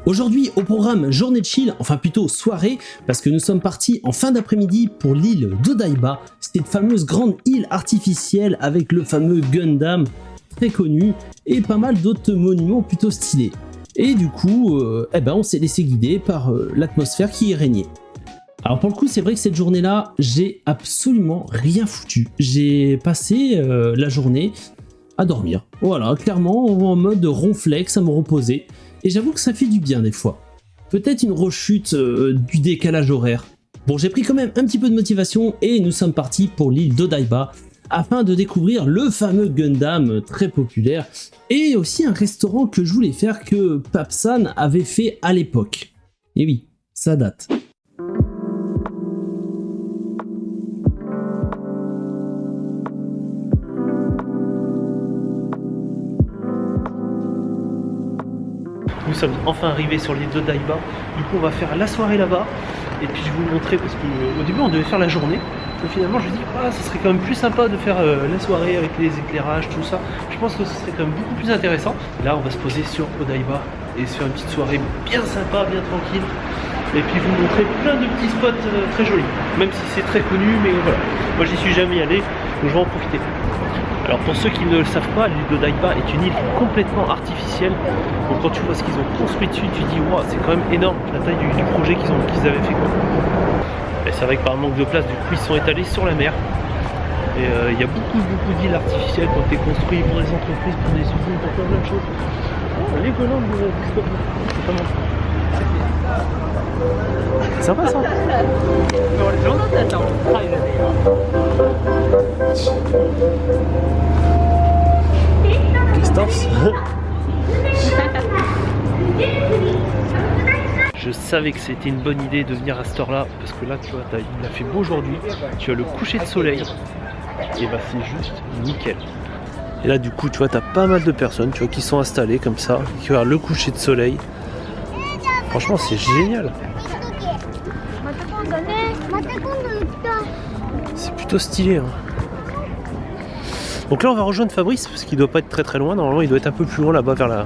Aujourd'hui au programme journée de chill, enfin plutôt soirée, parce que nous sommes partis en fin d'après-midi pour l'île d'Odaiba, cette fameuse grande île artificielle avec le fameux Gundam très connu et pas mal d'autres monuments plutôt stylés. Et du coup, on s'est laissé guider par l'atmosphère qui y régnait. Alors pour le coup, c'est vrai que cette journée-là, j'ai absolument rien foutu. J'ai passé la journée à dormir. Voilà, clairement en mode ronflex, à me reposer. Et j'avoue que ça fait du bien des fois. Peut-être une rechute du décalage horaire. Bon, j'ai pris quand même un petit peu de motivation et nous sommes partis pour l'île d'Odaiba afin de découvrir le fameux Gundam très populaire et aussi un restaurant que je voulais faire que Papsan avait fait à l'époque. Et oui, ça date. Nous sommes enfin arrivés sur l'île d'Odaiba. Du coup, on va faire la soirée là-bas. Et puis, je vais vous montrer parce qu'au début, on devait faire la journée. Et finalement, je me dis, ce serait quand même plus sympa de faire la soirée avec les éclairages, tout ça. Je pense que ce serait quand même beaucoup plus intéressant. Là, on va se poser sur Odaiba et se faire une petite soirée bien sympa, bien tranquille. Et puis, vous montrer plein de petits spots très jolis. Même si c'est très connu, mais voilà. Moi, j'y suis jamais allé, donc je vais en profiter. Alors pour ceux qui ne le savent pas, l'île d'Odaiba est une île complètement artificielle. Donc quand tu vois ce qu'ils ont construit dessus, tu dis wow, c'est quand même énorme la taille du projet qu'ils avaient fait quoi. Et c'est vrai que par manque de place, du coup ils sont étalés sur la mer. Et il y a beaucoup d'îles artificielles qui ont été construites pour des entreprises, pour des usines, pour plein de choses. Oh, les Golandes de Discovery, c'est pas mal. C'est sympa ça. Distance. Je savais que c'était une bonne idée de venir à cette heure-là parce que là, tu vois, il a fait beau aujourd'hui. Tu as le coucher de soleil et bah c'est juste nickel. Et là, du coup, tu vois, t'as pas mal de personnes, tu vois, qui sont installées comme ça, qui regardent le coucher de soleil. Franchement, c'est génial. C'est plutôt stylé. Hein. Donc là, on va rejoindre Fabrice parce qu'il doit pas être très loin. Normalement, il doit être un peu plus loin là-bas,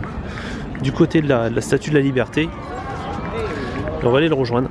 du côté de la Statue de la Liberté. Et on va aller le rejoindre.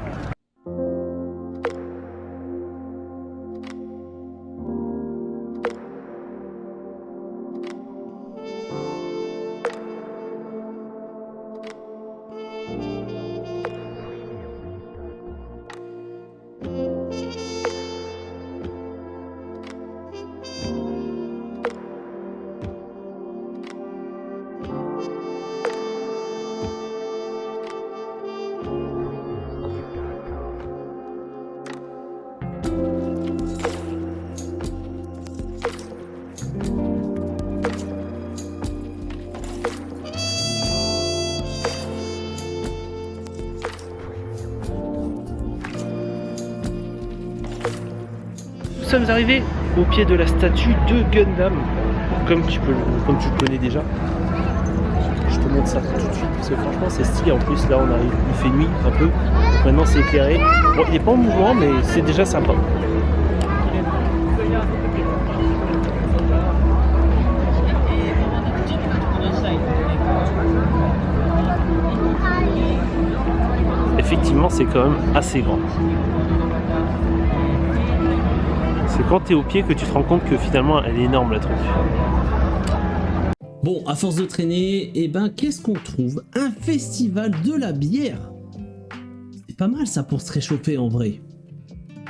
Nous sommes arrivés au pied de la statue de Gundam, comme tu le connais déjà. Je te montre ça tout de suite parce que franchement c'est stylé. En plus là on arrive, il fait nuit un peu, donc maintenant c'est éclairé. Bon, il n'est pas en mouvement mais c'est déjà sympa. Effectivement c'est quand même assez grand. C'est quand tu es au pied que tu te rends compte que finalement elle est énorme la tronche. Bon, à force de traîner, qu'est-ce qu'on trouve? Un festival de la bière. C'est pas mal ça pour se réchauffer en vrai.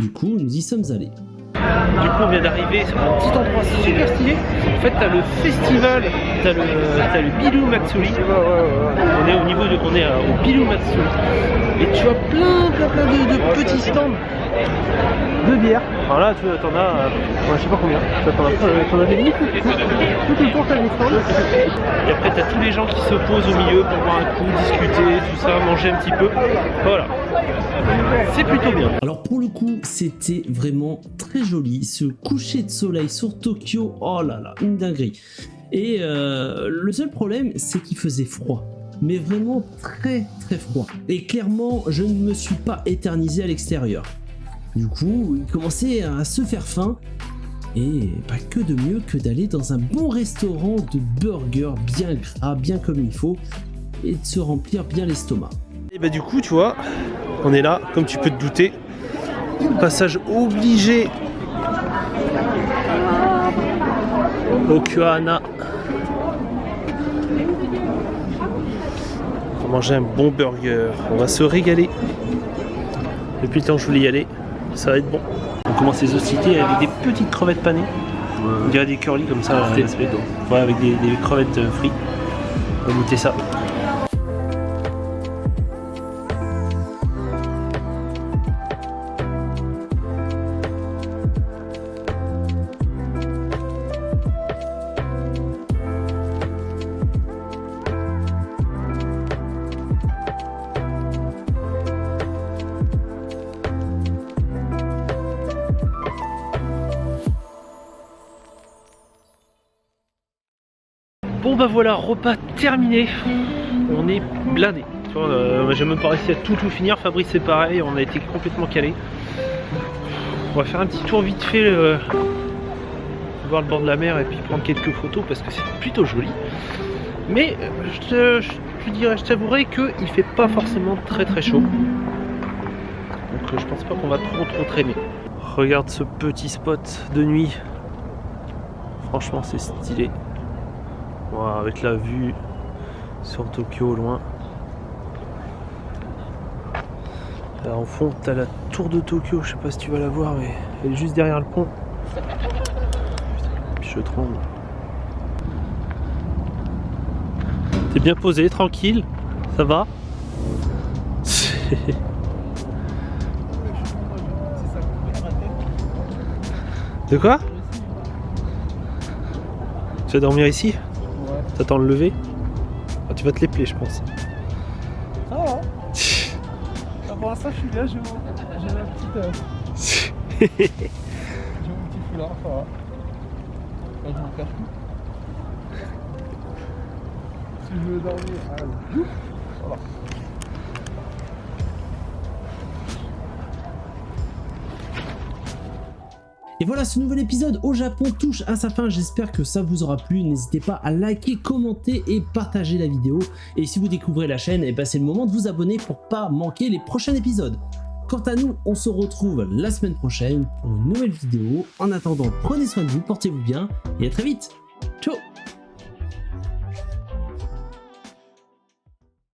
Du coup, nous y sommes allés. Du coup, on vient d'arriver sur un petit endroit super stylé. En fait, t'as le festival, t'as le Bilu Matsuri. On est au Bilu Matsuri. Et tu as plein de petits stands de bière. Alors là, tu t'en as, je sais pas combien. T'en as des milliers. Tout le tour, t'as des stands. Et après, t'as tous les gens qui se posent au milieu pour boire un coup, discuter, tout ça, manger un petit peu. Voilà. C'est plutôt bien. Alors pour le coup, c'était vraiment très joli. Ce coucher de soleil sur Tokyo, oh là là, une dinguerie. Et le seul problème, c'est qu'il faisait froid. Mais vraiment très froid. Et clairement, je ne me suis pas éternisé à l'extérieur. Du coup, il commençait à se faire faim. Et pas que de mieux que d'aller dans un bon restaurant de burgers bien gras, bien comme il faut, et de se remplir bien l'estomac. Bah du coup, tu vois, on est là, comme tu peux te douter. Passage obligé au Kuahana. On va manger un bon burger, on va se régaler. Depuis le temps que je voulais y aller, ça va être bon. On commence les hostilités avec des petites crevettes panées. On dirait des curly comme ça, ouais, avec des crevettes frites. On va goûter ça. Bon bah voilà, repas terminé. On est blindé. J'ai même pas réussi à tout finir. Fabrice c'est pareil, on a été complètement calé. On va faire un petit tour vite fait, voir le bord de la mer et puis prendre quelques photos parce que c'est plutôt joli. Mais je t'avouerai qu'il fait pas forcément très chaud. Donc je pense pas qu'on va trop traîner. Regarde ce petit spot de nuit. Franchement c'est stylé. Voilà, avec la vue sur Tokyo au loin. Là en fond t'as la tour de Tokyo, je sais pas si tu vas la voir mais elle est juste derrière le pont. Puis je tremble. T'es bien posé, tranquille, ça va? De quoi? Tu vas dormir ici? Ouais. T'attends le lever? Ah, tu vas te lépeler je pense. Ça va. Pour l'instant je suis là, j'ai la petite... j'ai mon petit foulard, ça va. Là je m'en cache plus. Si je veux dormir, allez. Voilà. Et voilà, ce nouvel épisode au Japon touche à sa fin, j'espère que ça vous aura plu, n'hésitez pas à liker, commenter et partager la vidéo. Et si vous découvrez la chaîne, et ben c'est le moment de vous abonner pour pas manquer les prochains épisodes. Quant à nous, on se retrouve la semaine prochaine pour une nouvelle vidéo. En attendant, prenez soin de vous, portez-vous bien et à très vite. Ciao.